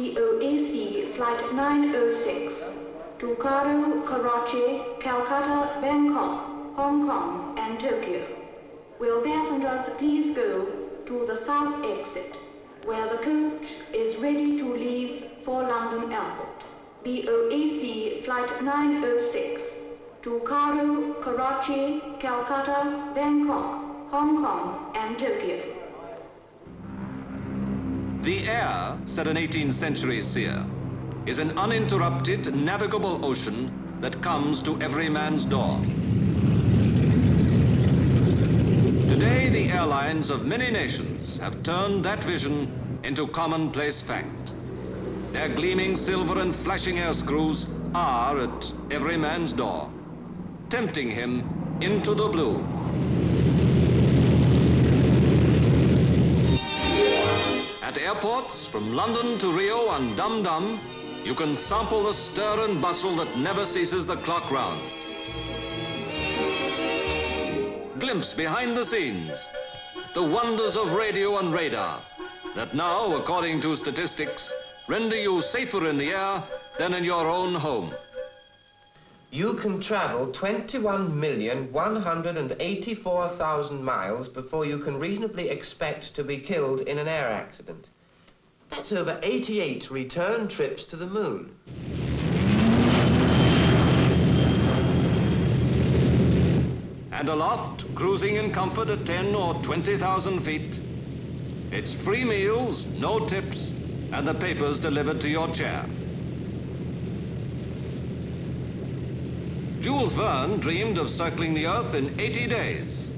BOAC Flight 906 to Cairo, Karachi, Calcutta, Bangkok, Hong Kong and Tokyo. Will passengers please go to the south exit, where the coach is ready to leave for London Airport. BOAC Flight 906 to Cairo, Karachi, Calcutta, Bangkok, Hong Kong and Tokyo. The air, said an 18th century seer, is an uninterrupted, navigable ocean that comes to every man's door. Today, the airlines of many nations have turned that vision into commonplace fact. Their gleaming silver and flashing air screws are at every man's door, tempting him into the blue. At airports, from London to Rio and Dum Dum, you can sample the stir and bustle that never ceases the clock round. Glimpse behind the scenes, the wonders of radio and radar, that now, according to statistics, render you safer in the air than in your own home. You can travel 21,184,000 miles before you can reasonably expect to be killed in an air accident. That's over 88 return trips to the moon. And aloft, cruising in comfort at 10 or 20,000 feet, it's free meals, no tips, and the papers delivered to your chair. Jules Verne dreamed of circling the Earth in 80 days.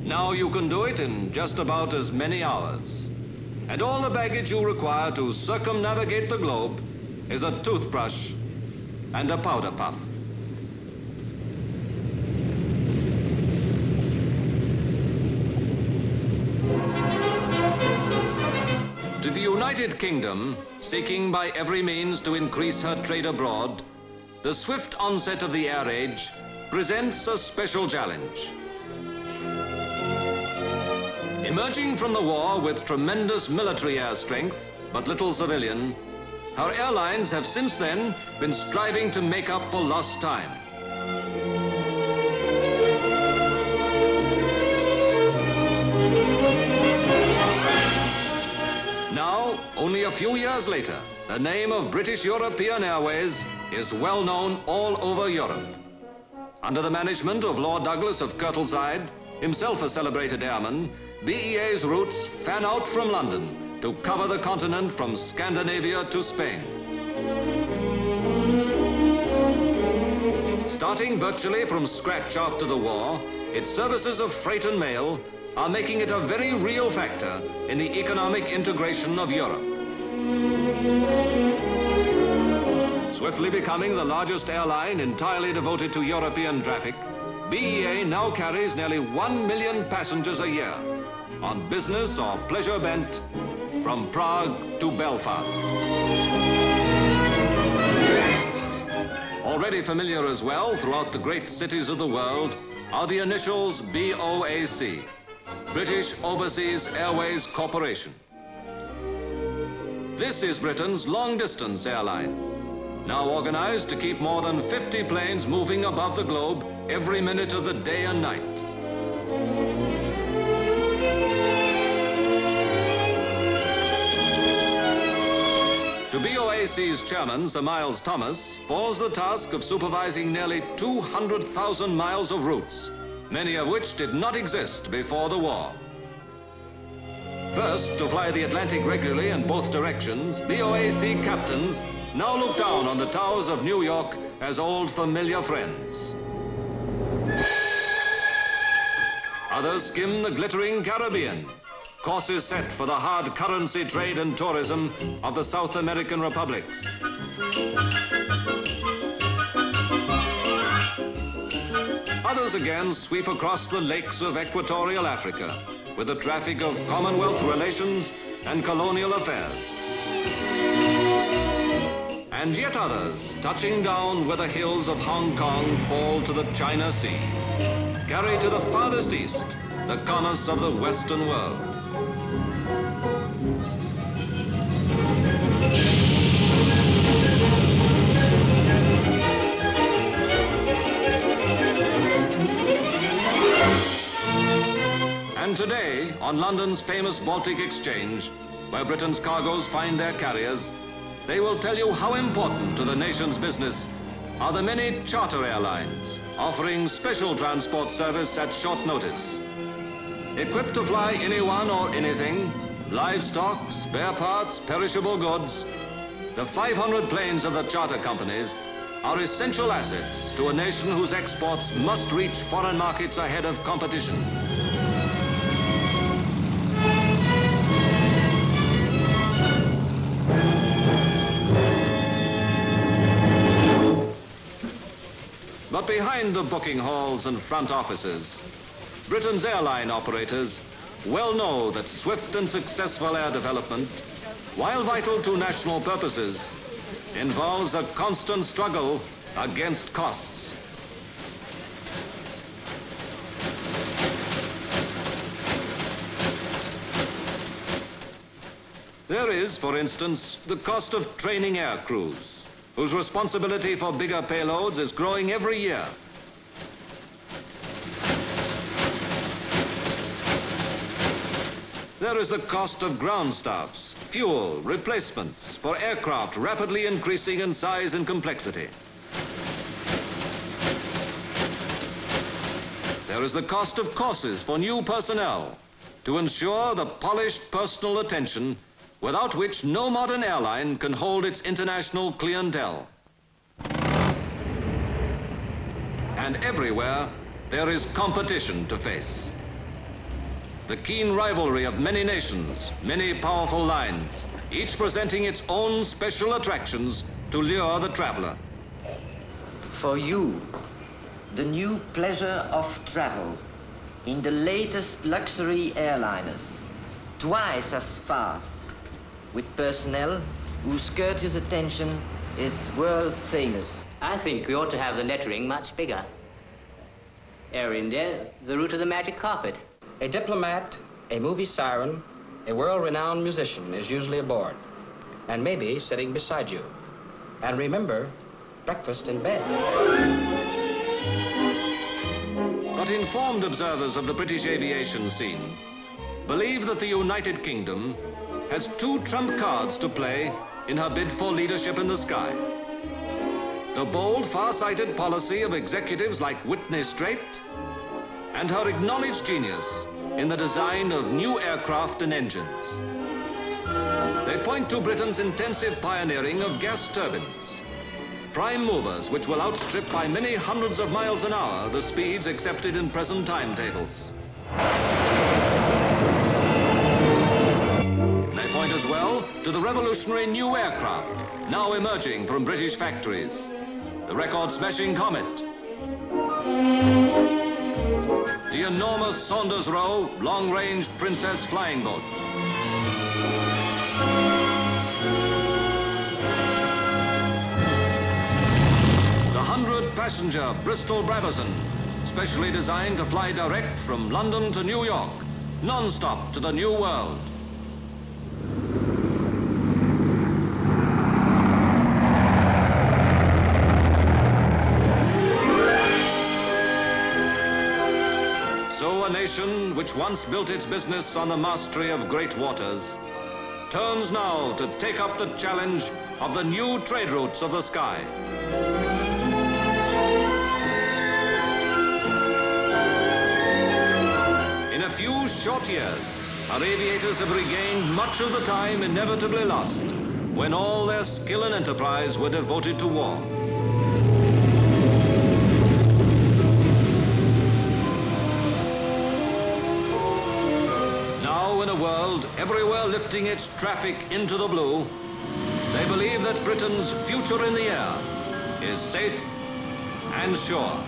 Now you can do it in just about as many hours. And all the baggage you require to circumnavigate the globe is a toothbrush and a powder puff. To the United Kingdom, seeking by every means to increase her trade abroad, the swift onset of the air age presents a special challenge. Emerging from the war with tremendous military air strength, but little civilian, our airlines have since then been striving to make up for lost time. Now, only a few years later, the name of British European Airways is well known all over Europe. Under the management of Lord Douglas of Kirtleside, himself a celebrated airman, BEA's routes fan out from London to cover the continent from Scandinavia to Spain. Starting virtually from scratch after the war, its services of freight and mail are making it a very real factor in the economic integration of Europe. Swiftly becoming the largest airline entirely devoted to European traffic, BEA now carries nearly 1 million passengers a year on business or pleasure bent from Prague to Belfast. Already familiar as well throughout the great cities of the world are the initials BOAC, British Overseas Airways Corporation. This is Britain's long-distance airline, now organized to keep more than 50 planes moving above the globe every minute of the day and night. To BOAC's chairman, Sir Miles Thomas, falls the task of supervising nearly 200,000 miles of routes, many of which did not exist before the war. First, to fly the Atlantic regularly in both directions, BOAC captains now look down on the towers of New York as old familiar friends. Others skim the glittering Caribbean, courses set for the hard currency trade and tourism of the South American republics. Others again sweep across the lakes of equatorial Africa with the traffic of Commonwealth relations and colonial affairs. And yet others, touching down where the hills of Hong Kong fall to the China Sea, carry to the farthest east the commerce of the Western world. on London's famous Baltic Exchange, where Britain's cargoes find their carriers, they will tell you how important to the nation's business are the many charter airlines offering special transport service at short notice. Equipped to fly anyone or anything, livestock, spare parts, perishable goods, the 500 planes of the charter companies are essential assets to a nation whose exports must reach foreign markets ahead of competition. But behind the booking halls and front offices, Britain's airline operators well know that swift and successful air development, while vital to national purposes, involves a constant struggle against costs. There is, for instance, the cost of training air crews, whose responsibility for bigger payloads is growing every year. There is the cost of ground staffs, fuel, replacements for aircraft rapidly increasing in size and complexity. There is the cost of courses for new personnel to ensure the polished personal attention without which no modern airline can hold its international clientele. And everywhere, there is competition to face. The keen rivalry of many nations, many powerful lines, each presenting its own special attractions to lure the traveler. For you, the new pleasure of travel in the latest luxury airliners, twice as fast, with personnel whose courteous attention is world famous. I think we ought to have the lettering much bigger. Air India, the route of the magic carpet. A diplomat, a movie siren, a world-renowned musician is usually aboard, and maybe sitting beside you. And remember, breakfast in bed. But informed observers of the British aviation scene believe that the United Kingdom has two trump cards to play in her bid for leadership in the sky. The bold, far-sighted policy of executives like Whitney Straight and her acknowledged genius in the design of new aircraft and engines. They point to Britain's intensive pioneering of gas turbines, prime movers which will outstrip by many hundreds of miles an hour the speeds accepted in present timetables. They point as well to the revolutionary new aircraft now emerging from British factories, the record-smashing Comet, the enormous Saunders Roe long-range Princess flying boat, the 100-passenger Bristol Brabazon, specially designed to fly direct from London to New York, non-stop to the New World. So a nation which once built its business on the mastery of great waters turns now to take up the challenge of the new trade routes of the sky. In a few short years, our aviators have regained much of the time inevitably lost when all their skill and enterprise were devoted to war. Now, in a world everywhere lifting its traffic into the blue, they believe that Britain's future in the air is safe and sure.